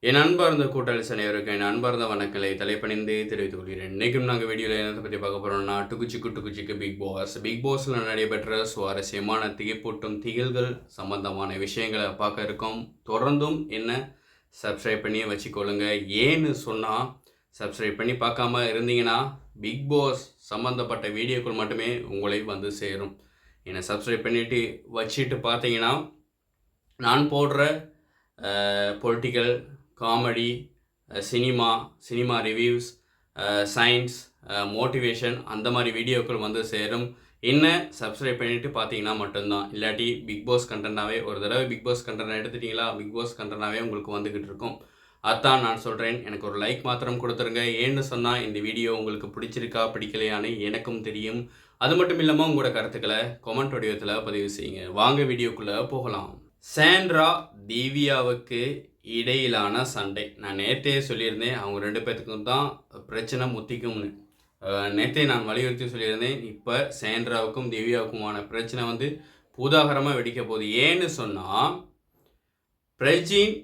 என் அன்பார்ந்த கூட்டாளி அனைவருக்கும் என் அன்பார்ந்த வணக்கங்களை தலைப்பணிந்து தெரிவித்துக் கொள்கிறேன். இன்றைக்கும் நாங்கள் வீடியோவில் என்னத்தை பற்றி பார்க்க போகிறோம்னா டுக்குச்சிக்கு பிக் பாஸ். பிக் பாஸில் நடைபெற்ற சுவாரஸ்யமான திகைப்பூட்டும் திகில்கள் சம்பந்தமான விஷயங்களை பார்க்க இருக்கோம். தொடர்ந்தும் என்ன சப்ஸ்கிரைப் பண்ணி வச்சுக்கொள்ளுங்க. ஏன்னு சொன்னால் சப்ஸ்கிரைப் பண்ணி பார்க்காம இருந்தீங்கன்னா பிக் பாஸ் சம்மந்தப்பட்ட வீடியோக்கள் மட்டுமே உங்களை வந்து சேரும். என்னை சப்ஸ்கிரைப் பண்ணிவிட்டு வச்சுட்டு பார்த்தீங்கன்னா நான் போடுற political, comedy, cinema reviews, science, motivation அந்த மாதிரி வீடியோக்கள் வந்து சேரும். என்ன சப்ஸ்கிரைப் பண்ணிவிட்டு பார்த்தீங்கன்னா மட்டும்தான். இல்லாட்டி பிக் பாஸ் கண்டென்ட்டாகவே ஒரு தடவை பிக் பாஸ் கண்டென்ட் எடுத்துட்டிங்களா பிக் பாஸ் கண்டென்ட்டாகவே உங்களுக்கு வந்துக்கிட்டு இருக்கும். அதான் நான் சொல்கிறேன். எனக்கு ஒரு லைக் மாத்திரம் கொடுத்துருங்க. ஏன்னு சொன்னால் இந்த வீடியோ உங்களுக்கு பிடிச்சிருக்கா பிடிக்கலையான்னு எனக்கும் தெரியும். அது மட்டும் இல்லாமல் உங்களோட கருத்துக்களை கமெண்ட் வடிவத்தில் பதிவு செய்யுங்க. வாங்க வீடியோக்குள்ளே போகலாம். சாண்ட்ரா திவ்யாவுக்கு இடையிலான சண்டை. நான் நேற்றே சொல்லியிருந்தேன் அவங்க ரெண்டு பேர்த்துக்கும் தான் பிரச்சனை முத்திக்கும்னு. நேற்றே நான் வலியுறுத்தி சொல்லியிருந்தேன். இப்போ சாண்ட்ராவுக்கும் திவ்யாவுக்குமான பிரச்சனை வந்து பூதாகரமாக வெடிக்க போகுது. ஏன்னு சொன்னால் பிரஜின்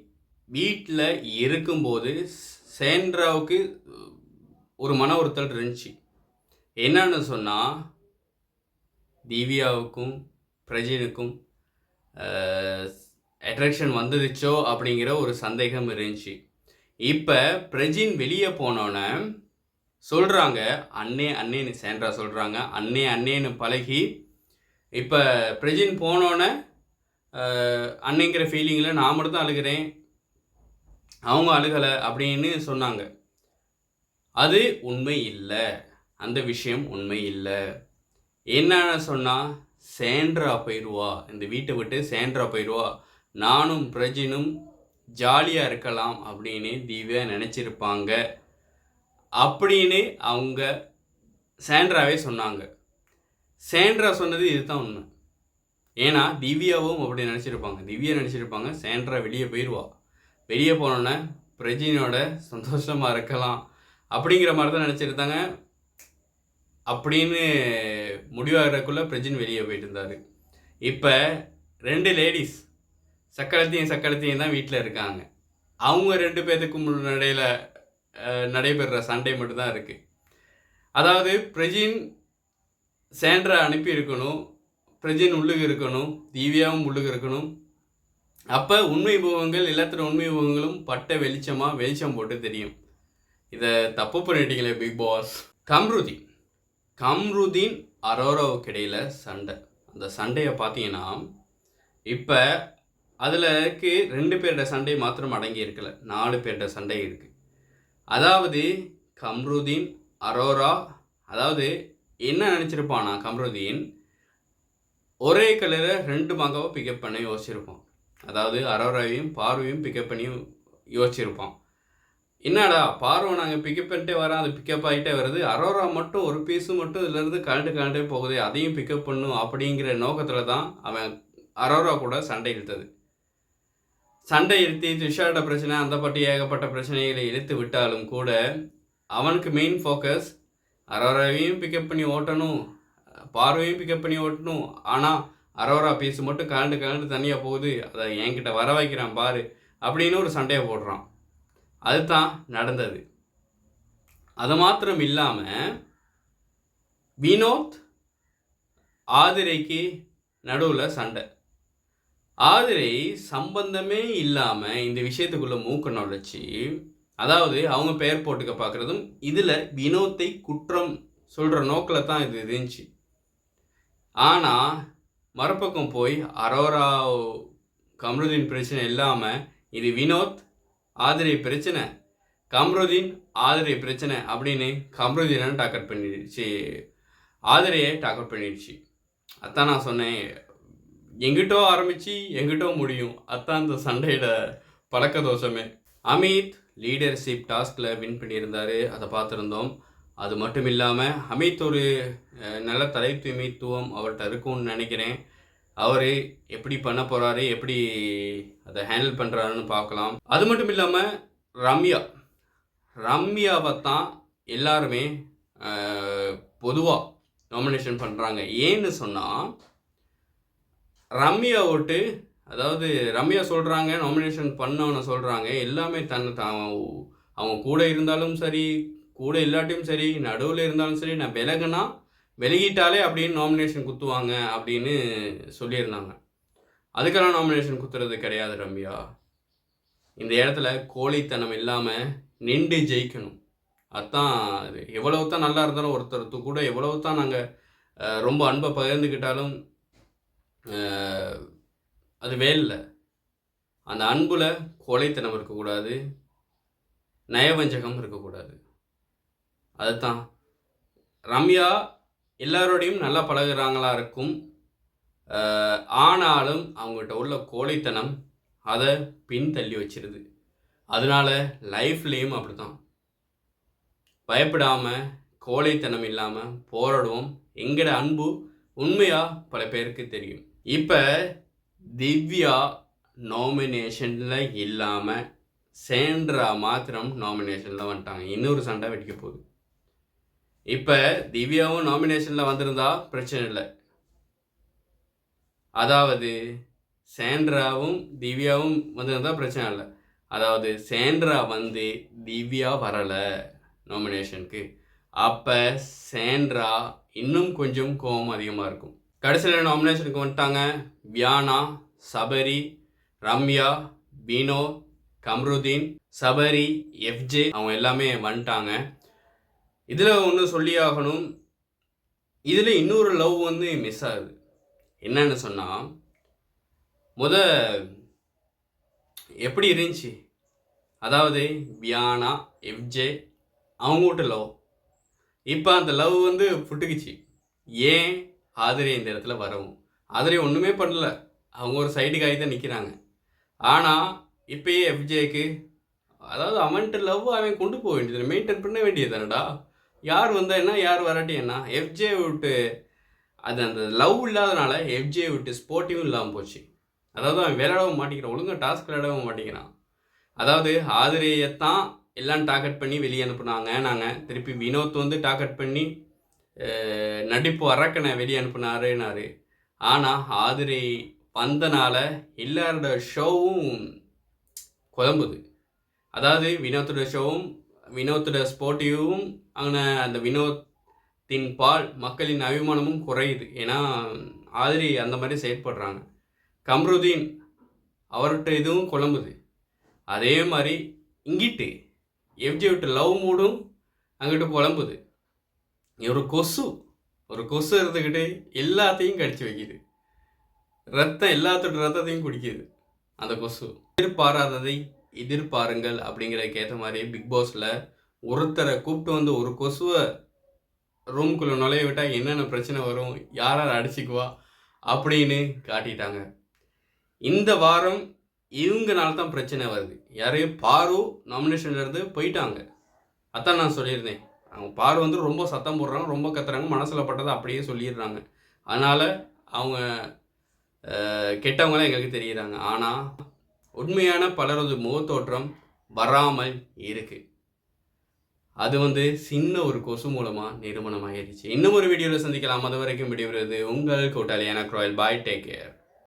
வீட்டில் இருக்கும்போது சாண்ட்ராவுக்கு ஒரு மன உறுத்தல் இருந்துச்சு. என்னன்னு சொன்னால் திவ்யாவுக்கும் பிரஜினுக்கும் அட்ராக்ஷன் வந்துடுச்சோ அப்படிங்கிற ஒரு சந்தேகம் இருந்துச்சு. இப்போ பிரஜின் வெளியே போனோன்னே சொல்கிறாங்க அண்ணேன்னு சாண்ட்ரா சொல்கிறாங்க. அண்ணேன்னு பழகி இப்போ பிரஜின் போனோன்னே அண்ணேங்கிற ஃபீலிங்கில் நான் மட்டும் தான் அழுகிறேன், அவங்க அழுகலை அப்படின்னு சொன்னாங்க. அது உண்மை இல்லை. அந்த விஷயம் உண்மை இல்லை. என்னன்னு சொன்னால் சாண்ட்ரா போயிடுவா, இந்த வீட்டை விட்டு சாண்ட்ரா போயிடுவா, நானும் பிரஜினும் ஜாலியாக இருக்கலாம் அப்படின்னு திவ்யா நினச்சிருப்பாங்க அப்படின்னு அவங்க சாண்ட்ராவே சொன்னாங்க. சாண்ட்ரா சொன்னது இதுதான் உண்மை. ஏன்னா திவ்யாவும் அப்படி நினச்சிருப்பாங்க. திவ்யா நினச்சிருப்பாங்க சாண்ட்ரா வெளியே போயிடுவா, வெளியே போனோன்னே பிரஜினோட சந்தோஷமாக இருக்கலாம் அப்படிங்கிற மாதிரி தான் நினச்சிருந்தாங்க. அப்படின்னு முடிவாகிறதுக்குள்ளே பிரஜின் வெளியே போயிட்டு இருந்தார். இப்போ ரெண்டு லேடிஸ் சக்களத்தையும் தான் வீட்டில் இருக்காங்க. அவங்க ரெண்டு பேர்த்துக்கும் இடையில் நடைபெறுற சண்டை மட்டும்தான் இருக்குது. அதாவது பிரஜின் சாண்ட்ரா அனுப்பி இருக்கணும், பிரஜின் உள்ளுக்கு இருக்கணும், திவ்யாவும் உள்ளுக்கு இருக்கணும். அப்போ உண்மை முகங்கள் எல்லாத்தோட உண்மை முகங்களும் பட்ட வெளிச்சம் போட்டு தெரியும். இதை தப்பு பண்ணிட்டீங்களே பிக் பாஸ். கம்ருதீன் அரோராவுக்கு இடையில் சண்டை. அந்த சண்டையை பார்த்தீங்கன்னா இப்போ அதில் ரெண்டு பேரோட சண்டை மாத்திரம் அடங்கி இருக்கல, 4 பேரோட சண்டை இருக்குது. அதாவது கம்ருதீன் அரோரா, அதாவது என்ன நினச்சிருப்பானா கம்ருதீன் ஒரே கலரை 2 மகாவை பிக்கப் பண்ண யோசிச்சிருப்பான். அதாவது அரோராவையும் பார்வையும் பிக்கப் பண்ணி யோசிச்சிருப்பான். என்னடா பார்வை நாங்கள் பிக்கப் பண்ணிட்டே வரோம், அது பிக்கப் ஆகிட்டே வருது, அரோரா மட்டும் ஒரு பீஸு மட்டும் இதுலேருந்து கலண்டே போகுது, அதையும் பிக்கப் பண்ணும் அப்படிங்கிற நோக்கத்தில் தான் அவன் அரோரா கூட சண்டை இழுத்தது. சண்டை இழுத்தி த்ரிஷாவோட பிரச்சனை அந்த பற்றி ஏகப்பட்ட பிரச்சனைகளை இழுத்து விட்டாலும் கூட அவனுக்கு மெயின் ஃபோக்கஸ் அரோராவையும் பிக்கப் பண்ணி ஓட்டணும், பார்வையும் பிக்கப் பண்ணி ஓட்டணும். ஆனால் அரோரா பீஸு மட்டும் கலண்டு தனியாக போகுது, அதை என்கிட்ட வர வைக்கிறான் பாரு அப்படின்னு ஒரு சண்டையை போடுறான். அதுதான் நடந்தது. அது மாத்திரம் இல்லாமல் வினோத் ஆதிரைக்கு நடுவில் சண்டை. ஆதிரை சம்பந்தமே இல்லாமல் இந்த விஷயத்துக்குள்ளே மூக்க நுழைச்சி, அதாவது அவங்க பெயர் போட்டுக்க பார்க்குறதும் இதில் வினோத்தை குற்றம் சொல்கிற நோக்கில் தான் இது இருந்துச்சு. ஆனால் மறுபக்கம் போய் அரோரா கம்ருதீன் பிரச்சனை இல்லாமல் இது வினோத் ஆதிரை பிரச்சனை, கம்ருதீன் ஆதிரை பிரச்சனை அப்படின்னு கம்ருதீனை டாக்கெட் பண்ணிடுச்சு, ஆதிரையை டாக்கெட் பண்ணிடுச்சு. அதான் நான் சொன்னேன், எங்கிட்டோ ஆரம்பித்து எங்கிட்டோ முடியும். அதான் இந்த சண்டையோட பழக்க தோஷமே. அமித் லீடர்ஷிப் டாஸ்கில் வின் பண்ணியிருந்தார், அதை பார்த்துருந்தோம். அது மட்டும் இல்லாமல் அமித் ஒரு நல்ல தலைமைத்துவம் அவர்கிட்ட இருக்கும்னு நினைக்கிறேன். அவர் எப்படி பண்ண போகிறாரு, எப்படி அதை ஹேண்டில் பண்ணுறாருன்னு பார்க்கலாம். அது மட்டும் இல்லாமல் ரம்யாவை தான் எல்லாருமே பொதுவாக நாமினேஷன் பண்ணுறாங்க. ஏன்னு சொன்னால் ரம்யா விட்டு அதாவது ரம்யா சொல்கிறாங்க, நாமினேஷன் பண்ணவனை சொல்கிறாங்க, எல்லாமே அவங்க கூட இருந்தாலும் சரி, கூட இல்லாட்டியும் சரி, நடுவில் இருந்தாலும் சரி, நான் விலகிட்டாலே அப்படின்னு நாமினேஷன் குத்துவாங்க அப்படின்னு சொல்லியிருந்தாங்க. அதுக்கெல்லாம் நாமினேஷன் குத்துறது கிடையாது ரம்யா. இந்த இடத்துல கோழைத்தனம் இல்லாமல் நின்று ஜெயிக்கணும். அதுதான் அது. எவ்வளவு தான் நல்லா இருந்தாலும் ஒருத்தருக்கு கூட எவ்வளவு தான் நாங்கள் ரொம்ப அன்பை பகிர்ந்துக்கிட்டாலும் அது வேலை. அந்த அன்புல கோழைத்தனம் இருக்கக்கூடாது, நயவஞ்சகம் இருக்கக்கூடாது. அதுதான் ரம்யா எல்லாரோடையும் நல்லா பழகுறாங்களா இருக்கும். ஆனாலும் அவங்ககிட்ட உள்ள கோழைத்தனம் அதை பின்தள்ளி வச்சிருது. அதனால லைஃப்லேயும் அப்படி தான் பயப்படாமல் கோழைத்தனம் இல்லாமல் போராடுவோம். எங்கட அன்பு உண்மையாக பல பேருக்கு தெரியும். இப்போ திவ்யா நாமினேஷனில் இல்லாமல் சேண்ட்ரா மாத்திரம் நாமினேஷனில் வந்துட்டாங்க. இன்னொரு சண்டை வெடிக்க போகுது. இப்போ திவ்யாவும் நாமினேஷனில் வந்திருந்தா பிரச்சனை இல்லை. அதாவது சேண்ட்ராவும் திவ்யாவும் வந்திருந்தா பிரச்சனை இல்லை. அதாவது சேண்ட்ரா வந்து திவ்யா வரலை நாமினேஷனுக்கு. அப்போ சேண்ட்ரா இன்னும் கொஞ்சம் கோபம் அதிகமாக இருக்கும். கடைசியில் நாமினேஷனுக்கு வந்துட்டாங்க வியானா, சபரி, ரம்யா, பீனோ, கம்ருதீன், சபரி, எஃப்ஜே அவங்க எல்லாமே வந்துட்டாங்க. இதில் ஒன்று சொல்லி ஆகணும், இதில் இன்னொரு லவ் வந்து மிஸ் ஆகுது. என்னன்னு சொன்னால், எப்படி இருந்துச்சு, அதாவது வியானா, எஃப்ஜே அவங்ககிட்ட லவ். இப்போ அந்த லவ் வந்து புட்டுக்குச்சு. ஏன் ஆதிரை இந்த இடத்துல வரவும்? ஆதிரை ஒன்றுமே பண்ணல, அவங்க ஒரு சைடுக்காகி தான் நிற்கிறாங்க. ஆனால் இப்போயே எஃப்ஜேக்கு, அதாவது அவன்கிட்ட லவ் அவன் கொண்டு போக வேண்டியது, மெயின்டைன் பண்ண வேண்டியது தானடா. யார் வந்தால் என்ன, யார் வராட்டி என்ன. எஃப்ஜே விட்டு அது அந்த லவ் இல்லாதனால எஃப்ஜே விட்டு ஸ்போர்ட்டிவும் இல்லாமல் போச்சு. அதாவது அவன் விளையாடவும் மாட்டேங்கிறான், ஒழுங்காக டாஸ்க் விளையாடவும் மாட்டேங்கிறான். அதாவது ஆதிரையைத்தான் எல்லாம் டார்கெட் பண்ணி வெளியே அனுப்புனாங்க. நாங்கள் திருப்பி வினோத் வந்து டார்கெட் பண்ணி நடிப்பு அரக்கனை வெளியே அனுப்புனாருன்னாரு. ஆனால் ஆதிரை வந்தனால எல்லாரோட ஷோவும் குழம்புது. அதாவது வினோத்தோட ஷோவும் வினோத்தோட ஸ்போர்ட்டிவும் அங்கே அந்த வினோத்தின் பால் மக்களின் அபிமானமும் குறையுது. ஏன்னா ஆதிரை அந்த மாதிரி செயற்படுறாங்க. கம்ருதீன் அவர்கிட்ட இதுவும் குழம்புது. அதே மாதிரி இங்கிட்டு எஃப்ஜே விட்டு லவ் மூடும் அங்கிட்டு குழம்புது. ஒரு கொசு இருந்துக்கிட்டு எல்லாத்தையும் கடிச்சு வைக்கிது. எல்லாத்தோட ரத்தத்தையும் குடிக்குது அந்த கொசு. எதிர்பாராததை எதிர்பாருங்கள் அப்படிங்கிறதுக்கு ஏற்ற மாதிரி பிக் பாஸில் ஒருத்தரை கூப்பிட்டு வந்து ஒரு கொசுவை ரூம்குள்ளே நுழைய விட்டால் என்னென்ன பிரச்சனை வரும், யார் அடிச்சுக்குவா அப்படின்னு காட்டிட்டாங்க. இந்த வாரம் இவங்கனால தான் பிரச்சனை வருது. யாரையும் பாரு நாமினேஷன்லேருந்து போயிட்டாங்க. அதான் நான் சொல்லியிருந்தேன், அவங்க பாரு வந்து ரொம்ப சத்தம் போடுறாங்க, ரொம்ப கத்துறாங்க, மனசில் பட்டதை அப்படியே சொல்லிடுறாங்க. அதனால் அவங்க கெட்டவங்களாம் எங்களுக்கு தெரியுறாங்க. ஆனால் உண்மையான பலரது முகத்தோற்றம் வராமல் இருக்குது. அது வந்து சின்ன ஒரு கொசு மூலமாக நிறுவனமாகிடுச்சு. இன்னும் ஒரு வீடியோவில் சந்திக்கலாம். அது வரைக்கும் விடைபெறுவது உங்கள் கூட்டாளி எனக்கு ராயல். பாய், டேக் கேர்.